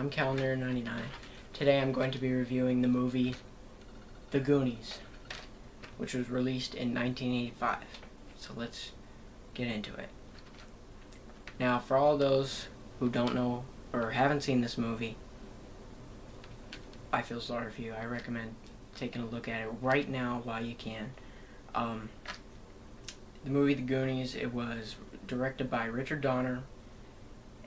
I'm Calendar99. Today I'm going to be reviewing the movie The Goonies, which was released in 1985. So let's get into it. Now, for all those who don't know or haven't seen this movie, I feel sorry for you. I recommend taking a look at it right now while you can. The movie The Goonies, it was directed by Richard Donner,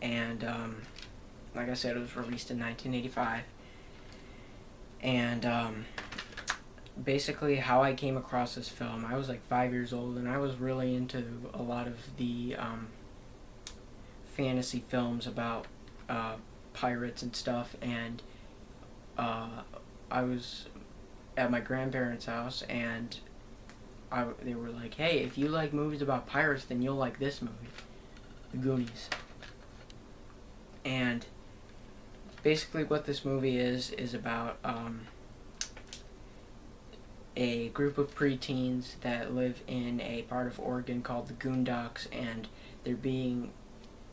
and like I said, it was released in 1985. And basically how I came across this film, I was like 5 years old, and I was really into a lot of the fantasy films about pirates and stuff, and I was at my grandparents' house, and they were like, hey, if you like movies about pirates, then you'll like this movie, The Goonies. And basically what this movie is about a group of preteens that live in a part of Oregon called the Goondocks, and they're being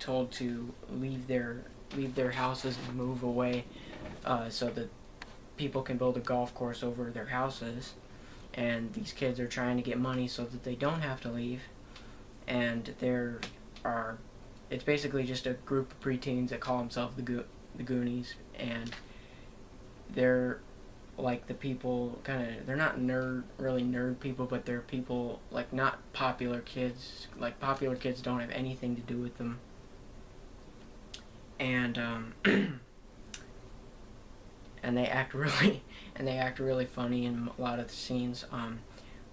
told to leave their houses and move away so that people can build a golf course over their houses. And these kids are trying to get money so that they don't have to leave. And it's basically just a group of preteens that call themselves the Goonies, and they're like the people they're not really nerd people, but they're people like not popular kids. Like, popular kids don't have anything to do with them. And and they act really funny in a lot of the scenes.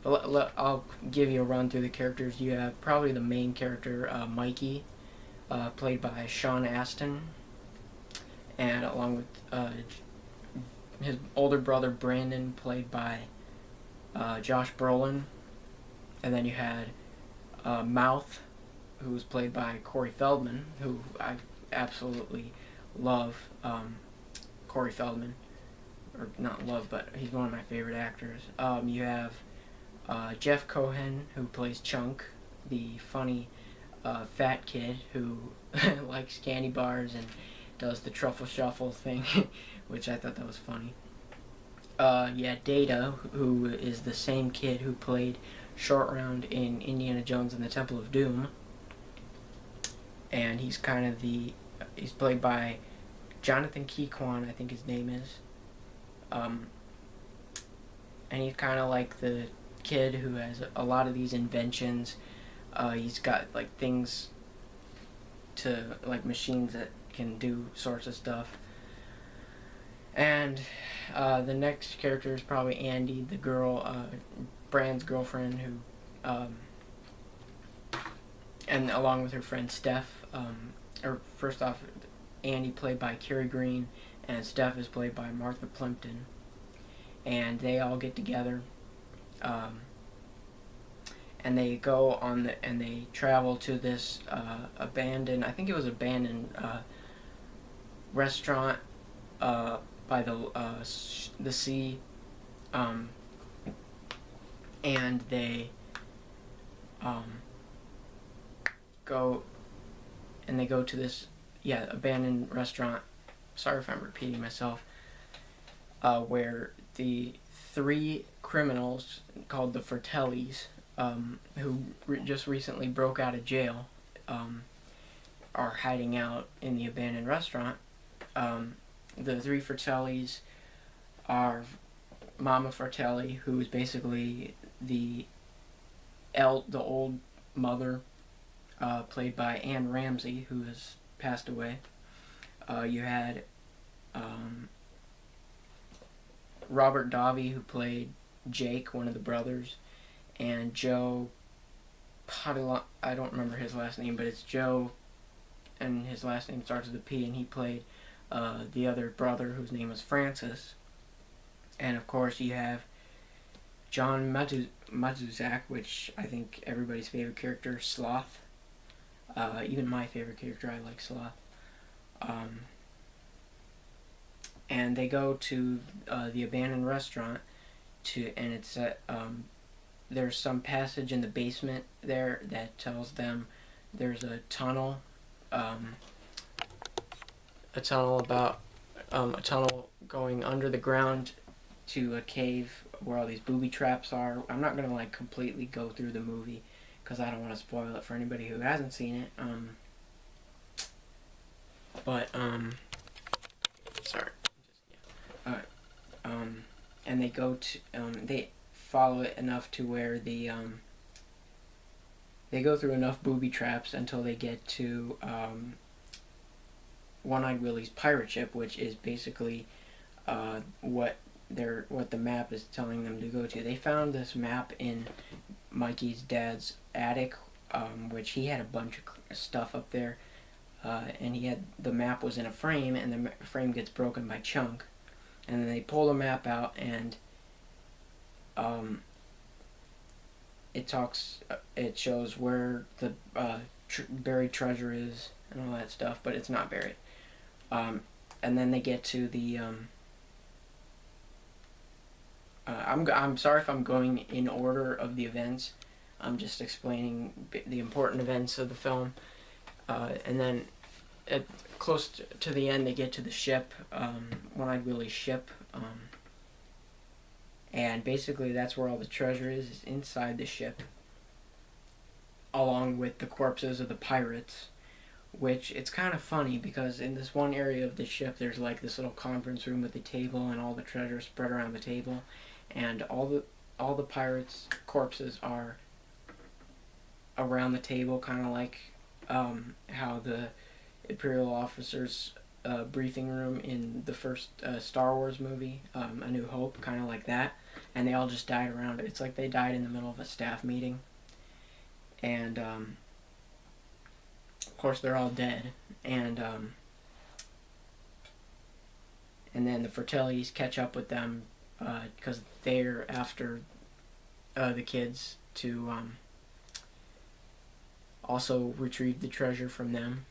But I'll give you a run through the characters. You have probably the main character, Mikey, played by Sean Astin, and along with his older brother Brandon, played by Josh Brolin. And then you had Mouth, who was played by Corey Feldman, who I absolutely love. Corey Feldman, or not love, but he's one of my favorite actors. You have Jeff Cohen, who plays Chunk, the funny fat kid who likes candy bars and does the truffle shuffle thing, which I thought that was funny. Data, who is the same kid who played Short Round in Indiana Jones and the Temple of Doom, and he's played by Jonathan Keyquan, I think his name is. And he's kind of like the kid who has a lot of these inventions. He's got like things like machines that can do sorts of stuff. And the next character is probably Andy, the girl, Brand's girlfriend, who, and along with her friend Steph. Or first off, Andy played by Kerry Green, and Steph is played by Martha Plimpton. And they all get together, and they go and they travel to this abandoned restaurant by the sea, and they go to this abandoned restaurant. Sorry if I'm repeating myself. Where the three criminals called the Fratellis, who just recently broke out of jail, are hiding out in the abandoned restaurant. The three Fratellis are Mama Fratelli, who is basically the old mother, played by Anne Ramsey, who has passed away. You had Robert Davi, who played Jake, one of the brothers, and Joe I don't remember his last name, but it's Joe, and his last name starts with a P, and he played the other brother, whose name was Francis. And of course you have John Matuszak, which I think everybody's favorite character, Sloth. Even my favorite character, I like Sloth. And they go to the abandoned restaurant and it's there's some passage in the basement there that tells them there's a tunnel about a tunnel going under the ground to a cave where all these booby traps are. I'm not gonna like completely go through the movie because I don't want to spoil it for anybody who hasn't seen it. Sorry. Yeah. And they go to they follow it enough to where they go through enough booby traps until they get to One-Eyed Willie's pirate ship, which is basically what the map is telling them to go to. They found this map in Mikey's dad's attic, which he had a bunch of stuff up there, and the map was in a frame, and the frame gets broken by Chunk, and then they pull the map out, and it shows where the buried treasure is and all that stuff, but it's not buried. And then they get to the I'm sorry if I'm going in order of the events. I'm just explaining the important events of the film. And then close to the end, they get to the ship, One-Eyed Willie's ship. And basically that's where all the treasure is inside the ship, along with the corpses of the pirates. Which, it's kind of funny because in this one area of the ship there's like this little conference room with a table and all the treasure spread around the table, and all the pirates' corpses are around the table, kind of like how the Imperial officers' briefing room in the first Star Wars movie, A New Hope, kind of like that, and they all just died around it. It's like they died in the middle of a staff meeting, and of course they're all dead, and then the Fratellis catch up with them because they're after the kids to also retrieve the treasure from them.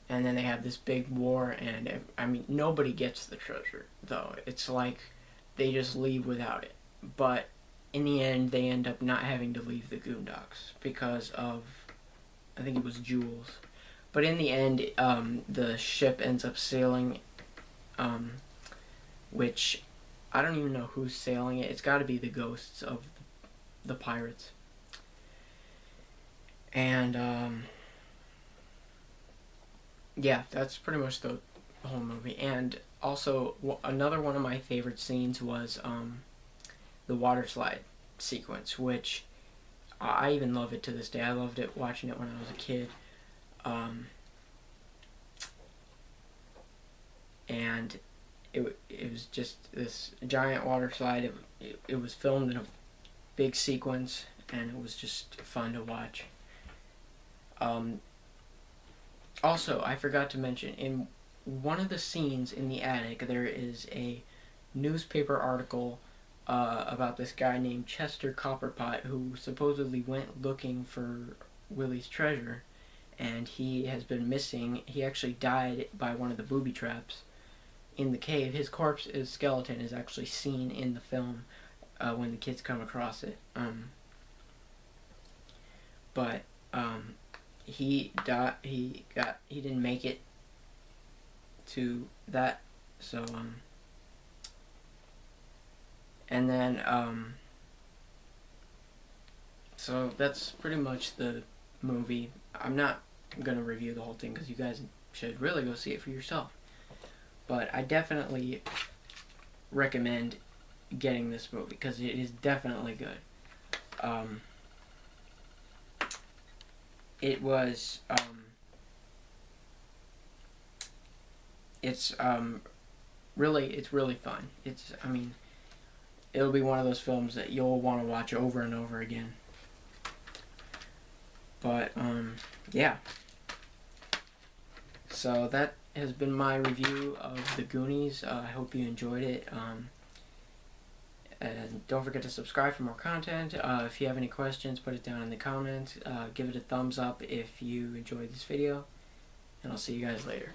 And then they have this big war, and I mean, nobody gets the treasure, though. It's like they just leave without it. But in the end, they end up not having to leave the Boondocks because of, I think it was Jules. But in the end, the ship ends up sailing, which I don't even know who's sailing it. It's got to be the ghosts of the pirates. And yeah, that's pretty much the whole movie. And also, another one of my favorite scenes was the water slide sequence, which I even love it to this day. I loved it watching it when I was a kid. And it was just this giant water slide. It was filmed in a big sequence, and it was just fun to watch. Also, I forgot to mention, in one of the scenes in the attic, there is a newspaper article about this guy named Chester Copperpot, who supposedly went looking for Willie's treasure, and he has been missing. He actually died by one of the booby traps in the cave. His skeleton is actually seen in the film when the kids come across it. But he didn't make it to that, so and then so that's pretty much the movie. I'm not gonna review the whole thing because you guys should really go see it for yourself, but I definitely recommend getting this movie because it is definitely good. It was it's really fun. I mean, it'll be one of those films that you'll want to watch over and over again. But yeah. So that has been my review of the Goonies. I hope you enjoyed it. And don't forget to subscribe for more content. If you have any questions, put it down in the comments. Give it a thumbs up if you enjoyed this video. And I'll see you guys later.